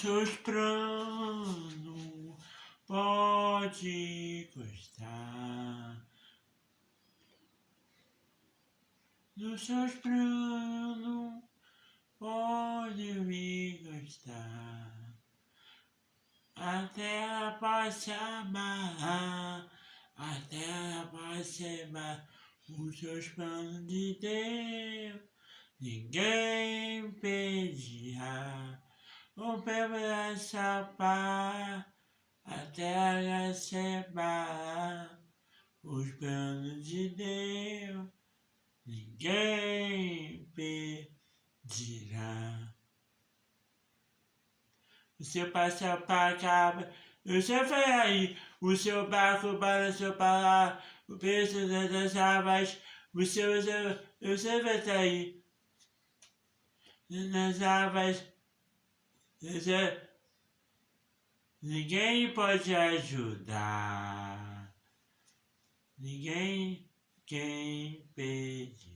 seus planos pode gostar. Nos seus planos pode me gostar. A terra pode se amar, a terra pode se amar. Os seus planos de Deus ninguém impedirá. O pé escapar, a terra separar. Os planos de Deus ninguém impedirá. O seu pastel para acaba, o seu ferraí, o seu barco balançou para lá, o preço das águas, o seu vai sair nas águas. Ninguém pode ajudar, ninguém quem pedir.